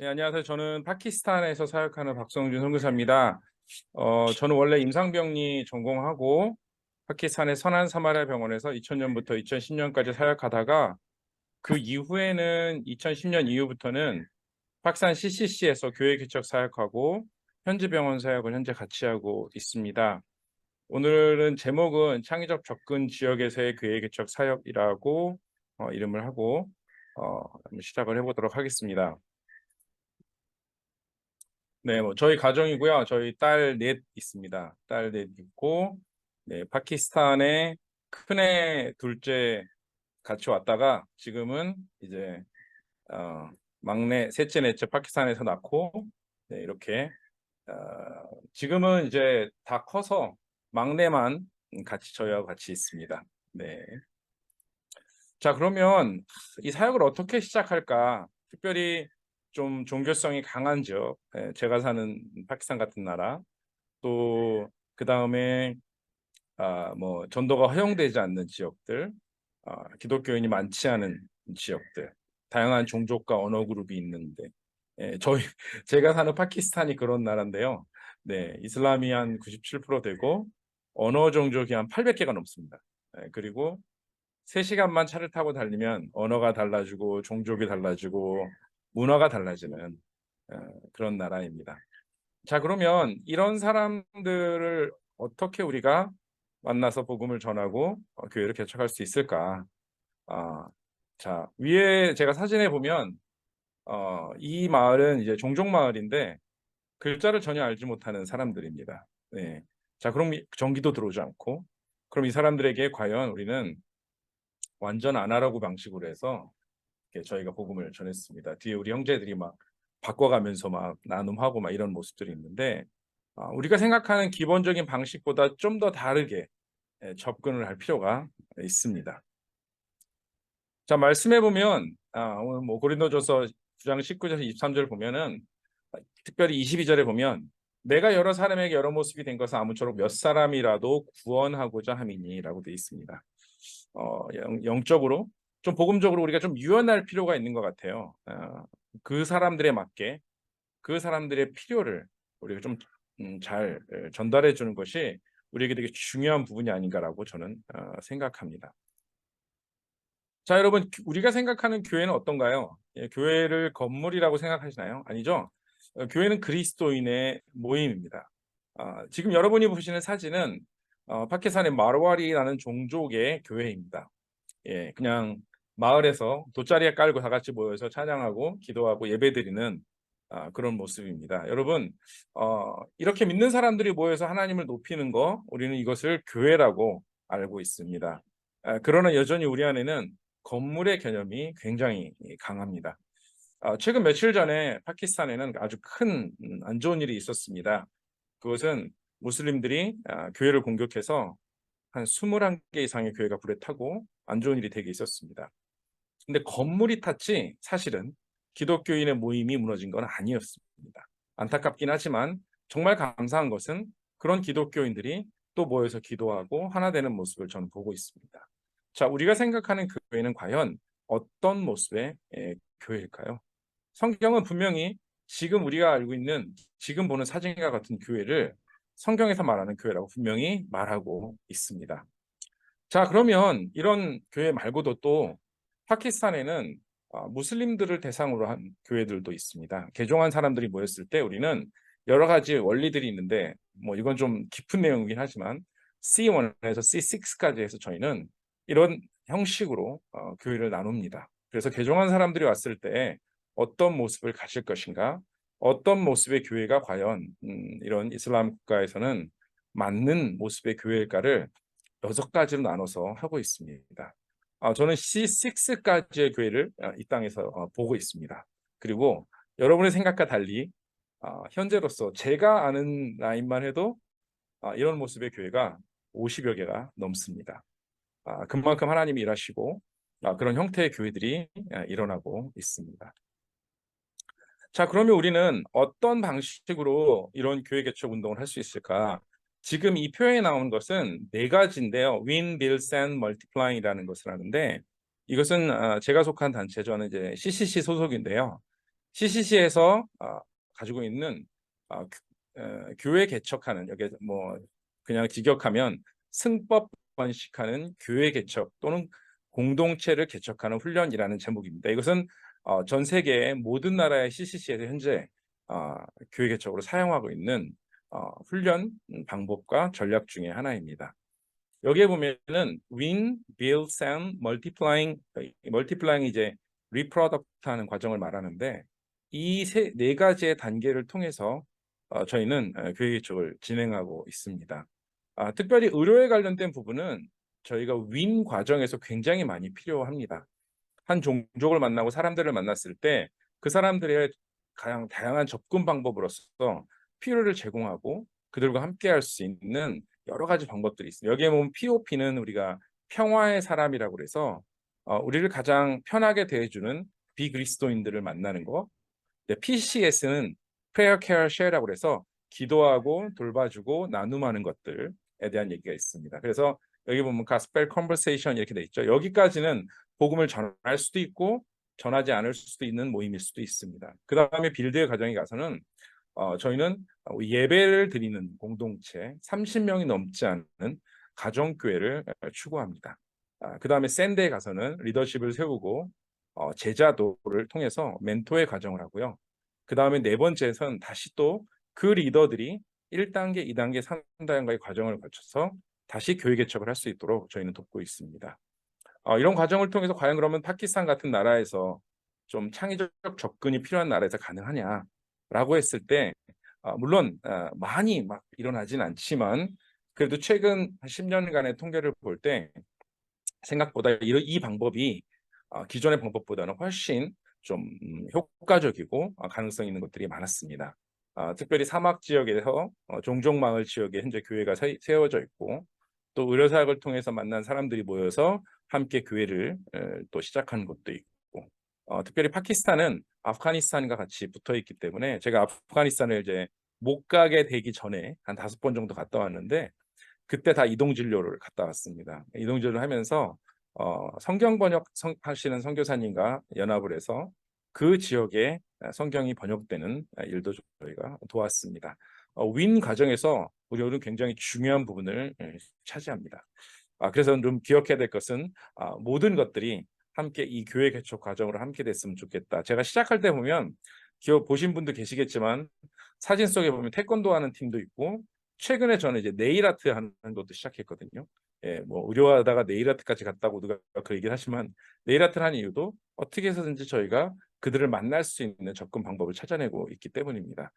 네, 안녕하세요. 저는 파키스탄에서 사역하는 박성준 선교사입니다. 저는 원래 임상병리 전공하고 파키스탄의 선한 사마리아 병원에서 2000년부터 2010년까지 사역하다가 그 이후에는 2010년 이후부터는 파키스탄 CCC에서 교회 개척 사역하고 현지 병원 사역을 현재 같이 하고 있습니다. 오늘은 제목은 창의적 접근 지역에서의 교회 개척 사역이라고 이름을 하고 한번 시작을 해보도록 하겠습니다. 네, 뭐 저희 가정이고요. 저희 딸 넷 있습니다. 딸 넷 있고, 네, 파키스탄에 큰애, 둘째 같이 왔다가 지금은 이제 막내, 셋째, 넷째 파키스탄에서 낳고, 네, 이렇게 지금은 이제 다 커서 막내만 같이 저희와 같이 있습니다. 네. 자, 그러면 이 사역을 어떻게 시작할까? 특별히 좀 종교성이 강한 지역, 제가 사는 파키스탄 같은 나라, 또 그 다음에 뭐 전도가 허용되지 않는 지역들, 기독교인이 많지 않은 지역들, 다양한 종족과 언어 그룹이 있는데, 저희 제가 사는 파키스탄이 그런 나라인데요. 네, 이슬람이 한 97% 되고 언어 종족이 한 800개가 넘습니다. 그리고 3시간만 차를 타고 달리면 언어가 달라지고 종족이 달라지고 문화가 달라지는 그런 나라입니다. 자, 그러면 이런 사람들을 어떻게 우리가 만나서 복음을 전하고 교회를 개척할 수 있을까? 아, 자, 위에 제가 사진에 보면 이 마을은 이제 종족 마을인데 글자를 전혀 알지 못하는 사람들입니다. 네. 자, 그럼 전기도 들어오지 않고 그럼 이 사람들에게 과연 우리는 완전 아날로그 방식으로 해서 저희가 복음을 전했습니다. 뒤에 우리 형제들이 막 바꿔가면서 막 나눔하고 막 이런 모습들이 있는데 우리가 생각하는 기본적인 방식보다 좀 더 다르게 접근을 할 필요가 있습니다. 자, 말씀해 보면 오늘 뭐 고린도전서 9장 19절에서 23절 보면은 특별히 22절에 보면 내가 여러 사람에게 여러 모습이 된 것은 아무쪼록 몇 사람이라도 구원하고자 함이니라고 되어 있습니다. 영적으로 좀 복음적으로 우리가 좀 유연할 필요가 있는 것 같아요. 그 사람들에 맞게 그 사람들의 필요를 우리가 좀 잘 전달해 주는 것이 우리에게 되게 중요한 부분이 아닌가라고 저는 생각합니다. 자, 여러분, 우리가 생각하는 교회는 어떤가요? 교회를 건물이라고 생각하시나요? 아니죠? 교회는 그리스도인의 모임입니다. 지금 여러분이 보시는 사진은 파키스탄의 마르와리라는 종족의 교회입니다. 예, 그냥 마을에서 돗자리에 깔고 다 같이 모여서 찬양하고 기도하고 예배드리는 그런 모습입니다. 여러분, 이렇게 믿는 사람들이 모여서 하나님을 높이는 거, 우리는 이것을 교회라고 알고 있습니다. 그러나 여전히 우리 안에는 건물의 개념이 굉장히 강합니다. 최근 며칠 전에 파키스탄에는 아주 큰 안 좋은 일이 있었습니다. 그것은 무슬림들이 교회를 공격해서 한 21개 이상의 교회가 불에 타고 안 좋은 일이 되게 있었습니다. 근데 건물이 탔지 사실은 기독교인의 모임이 무너진 건 아니었습니다. 안타깝긴 하지만 정말 감사한 것은 그런 기독교인들이 또 모여서 기도하고 하나 되는 모습을 저는 보고 있습니다. 자, 우리가 생각하는 교회는 과연 어떤 모습의 교회일까요? 성경은 분명히 지금 우리가 알고 있는 지금 보는 사진과 같은 교회를 성경에서 말하는 교회라고 분명히 말하고 있습니다. 자, 그러면 이런 교회 말고도 또 파키스탄에는 무슬림들을 대상으로 한 교회들도 있습니다. 개종한 사람들이 모였을 때 우리는 여러 가지 원리들이 있는데 뭐 이건 좀 깊은 내용이긴 하지만 C1에서 C6까지 해서 저희는 이런 형식으로 교회를 나눕니다. 그래서 개종한 사람들이 왔을 때 어떤 모습을 가질 것인가, 어떤 모습의 교회가 과연 이런 이슬람 국가에서는 맞는 모습의 교회일까를 6가지로 나눠서 하고 있습니다. 저는 C6까지의 교회를 이 땅에서 보고 있습니다. 그리고 여러분의 생각과 달리 현재로서 제가 아는 라인만 해도 이런 모습의 교회가 50여 개가 넘습니다. 그만큼 하나님이 일하시고 그런 형태의 교회들이 일어나고 있습니다. 자, 그러면 우리는 어떤 방식으로 이런 교회 개척 운동을 할 수 있을까? 지금 이 표에 나온 것은 4가지인데요. Win, Build, Send, Multiply이라는 것을 하는데 이것은 제가 속한 단체, 저는 이제 CCC 소속인데요. CCC에서 가지고 있는 교회 개척하는, 여기 뭐 그냥 직역하면 승법 번식하는 교회 개척 또는 공동체를 개척하는 훈련이라는 제목입니다. 이것은 전 세계의 모든 나라의 CCC에서 현재 교회 개척으로 사용하고 있는 훈련 방법과 전략 중에 하나입니다. 여기에 보면은 win, build, send, multiplying이 이제 reproduct 하는 과정을 말하는데, 이 네 가지의 단계를 통해서 저희는 교육 개척을 진행하고 있습니다. 특별히 의료에 관련된 부분은 저희가 win 과정에서 굉장히 많이 필요합니다. 한 종족을 만나고 사람들을 만났을 때 그 사람들의 가장 다양한 접근 방법으로서 필요를 제공하고 그들과 함께 할 수 있는 여러 가지 방법들이 있습니다. 여기에 보면 POP는 우리가 평화의 사람이라고 그래서 우리를 가장 편하게 대해주는 비그리스도인들을 만나는 거. PCS는 Prayer, Care, Share라고 그래서 기도하고 돌봐주고 나눔하는 것들에 대한 얘기가 있습니다. 그래서 여기 보면 Gospel Conversation 이렇게 돼 있죠. 여기까지는 복음을 전할 수도 있고 전하지 않을 수도 있는 모임일 수도 있습니다. 그 다음에 빌드의 과정에 가서는 저희는 예배를 드리는 공동체 30명이 넘지 않은 가정교회를 추구합니다. 그 다음에 샌드에 가서는 리더십을 세우고 제자도를 통해서 멘토의 과정을 하고요. 그 다음에 네 번째에서는 다시 또 그 리더들이 1단계, 2단계, 3단계의 과정을 거쳐서 다시 교회 개척을 할 수 있도록 저희는 돕고 있습니다. 이런 과정을 통해서 과연 그러면 파키스탄 같은 나라에서 좀 창의적 접근이 필요한 나라에서 가능하냐라고 했을 때 물론 많이 막 일어나진 않지만 그래도 최근 10년간의 통계를 볼 때 생각보다 이 방법이 기존의 방법보다는 훨씬 좀 효과적이고 가능성 있는 것들이 많았습니다. 특별히 사막 지역에서 종족마을 지역에 현재 교회가 세워져 있고 또 의료사역을 통해서 만난 사람들이 모여서 함께 교회를 또 시작한 곳도 있고 특별히 파키스탄은 아프가니스탄과 같이 붙어 있기 때문에 제가 아프가니스탄을 이제 못 가게 되기 전에 한 5번 정도 갔다 왔는데 그때 다 이동 진료를 갔다 왔습니다. 이동 진료를 하면서 성경 번역 하시는 선교사님과 연합을 해서 그 지역에 성경이 번역되는 일도 저희가 도왔습니다. 윈 과정에서 우리는 굉장히 중요한 부분을 차지합니다. 그래서 좀 기억해야 될 것은 모든 것들이 함께 이 교회 개척 과정으로 함께 됐으면 좋겠다. 제가 시작할 때 보면 보신 분도 계시겠지만 사진 속에 보면 태권도 하는 팀도 있고 최근에 저는 이제 네일 아트 하는 것도 시작했거든요. 예, 뭐 의료하다가 네일 아트까지 갔다고 누가 그 얘기를 하지만 네일 아트를 하는 이유도 어떻게 해서든지 저희가 그들을 만날 수 있는 접근 방법을 찾아내고 있기 때문입니다.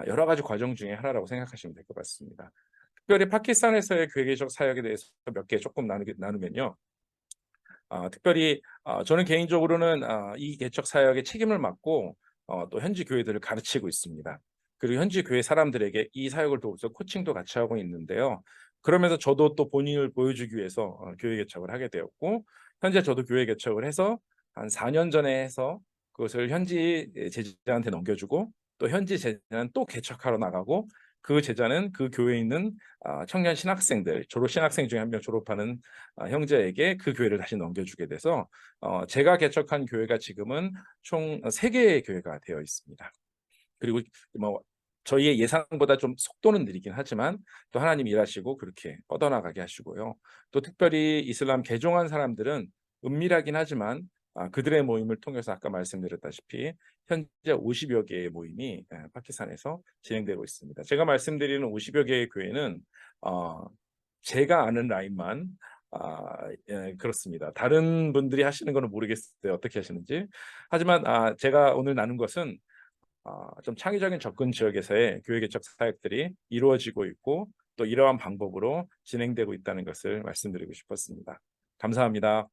여러 가지 과정 중에 하나라고 생각하시면 될 것 같습니다. 특별히 파키스탄에서의 교회개척 사역에 대해서 몇 개 조금 나누면요. 특별히 저는 개인적으로는 이 개척 사역의 책임을 맡고 또 현지 교회들을 가르치고 있습니다. 그리고 현지 교회 사람들에게 이 사역을 도우면서 코칭도 같이 하고 있는데요. 그러면서 저도 또 본인을 보여주기 위해서 교회 개척을 하게 되었고 현재 저도 교회 개척을 해서 한 4년 전에 해서 그것을 현지 제자한테 넘겨주고 또 현지 제자는 또 개척하러 나가고 그 제자는 그 교회에 있는 청년 신학생들, 졸업 신학생 중에 한 명 졸업하는 형제에게 그 교회를 다시 넘겨주게 돼서 제가 개척한 교회가 지금은 총 3개의 교회가 되어 있습니다. 그리고 뭐 저희의 예상보다 좀 속도는 느리긴 하지만 또 하나님 일하시고 그렇게 뻗어나가게 하시고요. 또 특별히 이슬람 개종한 사람들은 은밀하긴 하지만 그들의 모임을 통해서 아까 말씀드렸다시피 현재 50여 개의 모임이 파키스탄에서 진행되고 있습니다. 제가 말씀드리는 50여 개의 교회는 제가 아는 라인만 그렇습니다. 다른 분들이 하시는 거는 모르겠어요. 어떻게 하시는지. 하지만 제가 오늘 나눈 것은 좀 창의적인 접근 지역에서의 교회 개척 사역들이 이루어지고 있고 또 이러한 방법으로 진행되고 있다는 것을 말씀드리고 싶었습니다. 감사합니다.